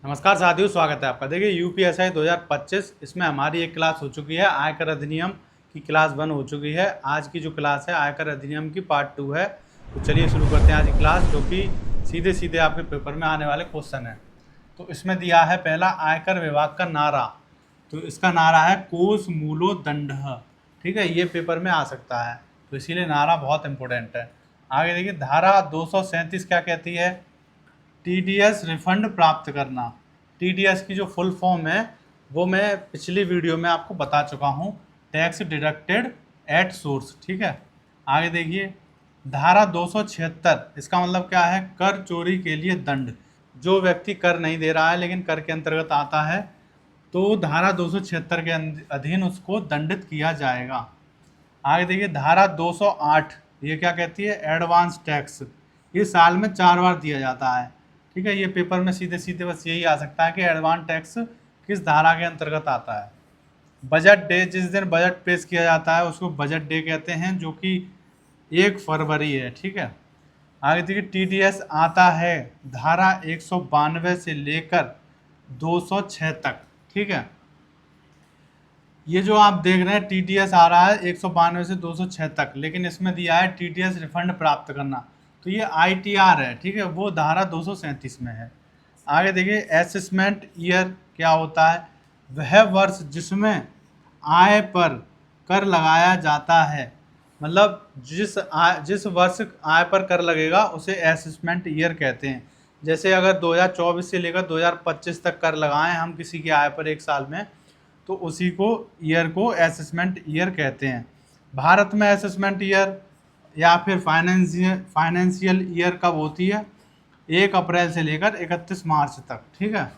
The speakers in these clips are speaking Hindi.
नमस्कार साथियों, स्वागत है आपका। देखिए यूपीएसआई 2025 इसमें हमारी एक क्लास हो चुकी है। आयकर अधिनियम की क्लास 1 हो चुकी है। आज की जो क्लास है आयकर अधिनियम की पार्ट 2 है। तो चलिए शुरू करते हैं आज की क्लास, जो कि सीधे सीधे आपके पेपर में आने वाले क्वेश्चन है। तो इसमें दिया है पहला आयकर विभाग का नारा। तो इसका नारा है कोस मूलो दंडः। ठीक है, ये पेपर में आ सकता है, तो इसीलिए नारा बहुत इंपॉर्टेंट है। आगे देखिए धारा 237 क्या कहती है? टीडीएस रिफंड प्राप्त करना। टीडीएस की जो फुल फॉर्म है वो मैं पिछली वीडियो में आपको बता चुका हूँ, टैक्स डिडक्टेड एट सोर्स। ठीक है, आगे देखिए धारा 276, इसका मतलब क्या है? कर चोरी के लिए दंड। जो व्यक्ति कर नहीं दे रहा है लेकिन कर के अंतर्गत आता है, तो धारा 276 के अधीन उसको दंडित किया जाएगा। आगे देखिए धारा 208, ये क्या कहती है? Advance tax. ये साल में 4 बार दिया जाता है। ठीक है, ये पेपर में सीधे सीधे बस यही आ सकता है कि एडवांस टैक्स किस धारा के अंतर्गत आता है। बजट डे, जिस दिन बजट पेश किया जाता है उसको बजट डे कहते हैं, जो कि 1 फरवरी है। ठीक है, आगे देखिए टीडीएस आता है धारा 192 से लेकर 206 तक। ठीक है, ये जो आप देख रहे हैं टीडीएस आ रहा है 192 से 206 तक, लेकिन इसमें दिया है टीडीएस रिफंड प्राप्त करना, तो ये आईटीआर है। ठीक है, वो धारा 237 में है। आगे देखिए असेसमेंट ईयर क्या होता है? वह वर्ष जिसमें आय पर कर लगाया जाता है। मतलब जिस वर्ष आय पर कर लगेगा उसे असेसमेंट ईयर कहते हैं। जैसे अगर 2024 से लेकर 2025 तक कर लगाएं हम किसी की आय पर एक साल में, तो उसी को ईयर को असेसमेंट ईयर कहते हैं। भारत में असेसमेंट ईयर या फिर फाइनेंशियल ईयर कब होती है? 1 अप्रैल से लेकर 31 मार्च तक। ठीक है,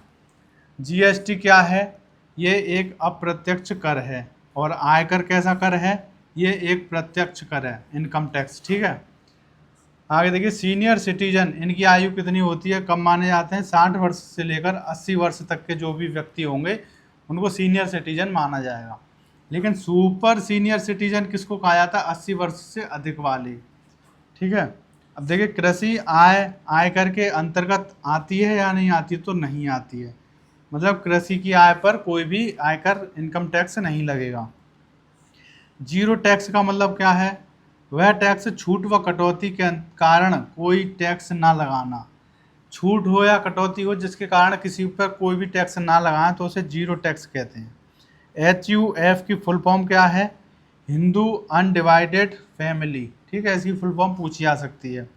जीएसटी क्या है? ये एक अप्रत्यक्ष कर है। और आयकर कैसा कर है? ये एक प्रत्यक्ष कर है, इनकम टैक्स। ठीक है, आगे देखिए सीनियर सिटीजन, इनकी आयु कितनी होती है, कब माने जाते हैं? 60 वर्ष से लेकर 80 वर्ष तक के जो भी व्यक्ति होंगे उनको सीनियर सिटीजन माना जाएगा। लेकिन सुपर सीनियर सिटीजन किसको कहा जाता है? 80 वर्ष से अधिक वाले। ठीक है, अब देखिए कृषि आय आयकर के अंतर्गत आती है या नहीं आती? तो नहीं आती है। मतलब कृषि की आय पर कोई भी आयकर इनकम टैक्स नहीं लगेगा। जीरो टैक्स का मतलब क्या है? वह टैक्स छूट व कटौती के कारण कोई टैक्स ना लगाना। छूट हो या कटौती हो जिसके कारण किसी पर कोई भी टैक्स ना लगाएं तो उसे जीरो टैक्स कहते हैं। HUF की फुल फॉर्म क्या है? Hindu undivided family. ठीक है, इसकी फुल फॉर्म पूछी जा सकती है।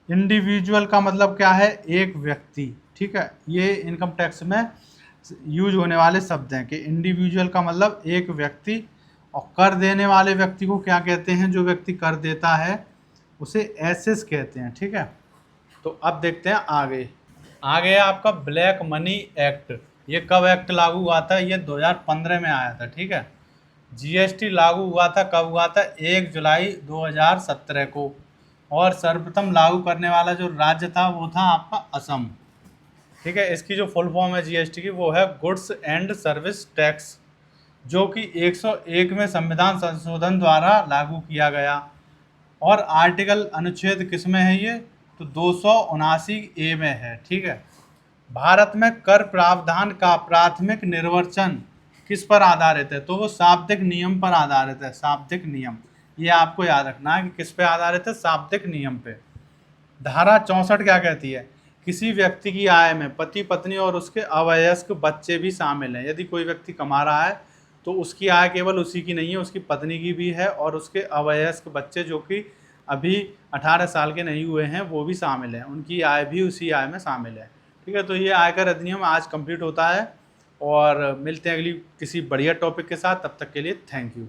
इंडिविजुअल का मतलब क्या है? एक व्यक्ति। ठीक है, ये इनकम टैक्स में यूज होने वाले शब्द हैं कि इंडिविजुअल का मतलब एक व्यक्ति, और कर देने वाले व्यक्ति को क्या कहते हैं? जो व्यक्ति कर देता है उसे एसेस कहते हैं। ठीक है, तो अब देखते हैं आगे। आगे है आपका ब्लैक मनी एक्ट। ये कब एक्ट लागू हुआ था? ये 2015 में आया था। ठीक है, जीएसटी लागू हुआ था कब हुआ था? 1 जुलाई 2017 को। और सर्वप्रथम लागू करने वाला जो राज्य था वो था आपका असम। ठीक है, इसकी जो फुल फॉर्म है जीएसटी की वो है गुड्स एंड सर्विस टैक्स, जो कि 101 में संविधान संशोधन द्वारा लागू किया गया। और आर्टिकल अनुच्छेद किस में है ये? तो 279A में है। ठीक है, भारत में कर प्रावधान का प्राथमिक निर्वचन किस पर आधारित है? तो वो शाब्दिक नियम पर आधारित है। शाब्दिक नियम, ये आपको याद रखना है कि किस पे आधारित है? शाब्दिक नियम पे। धारा 64 क्या कहती है? किसी व्यक्ति की आय में पति पत्नी और उसके अवयस्क बच्चे भी शामिल हैं। यदि कोई व्यक्ति कमा रहा है तो उसकी आय केवल उसी की नहीं है, उसकी पत्नी की भी है, और उसके अवयस्क बच्चे जो कि अभी 18 साल के नहीं हुए हैं वो भी शामिल हैं, उनकी आय भी उसी आय में शामिल है। ठीक है, तो ये आयकर अधिनियम आज कंप्लीट होता है, और मिलते हैं अगली किसी बढ़िया टॉपिक के साथ। तब तक के लिए थैंक यू।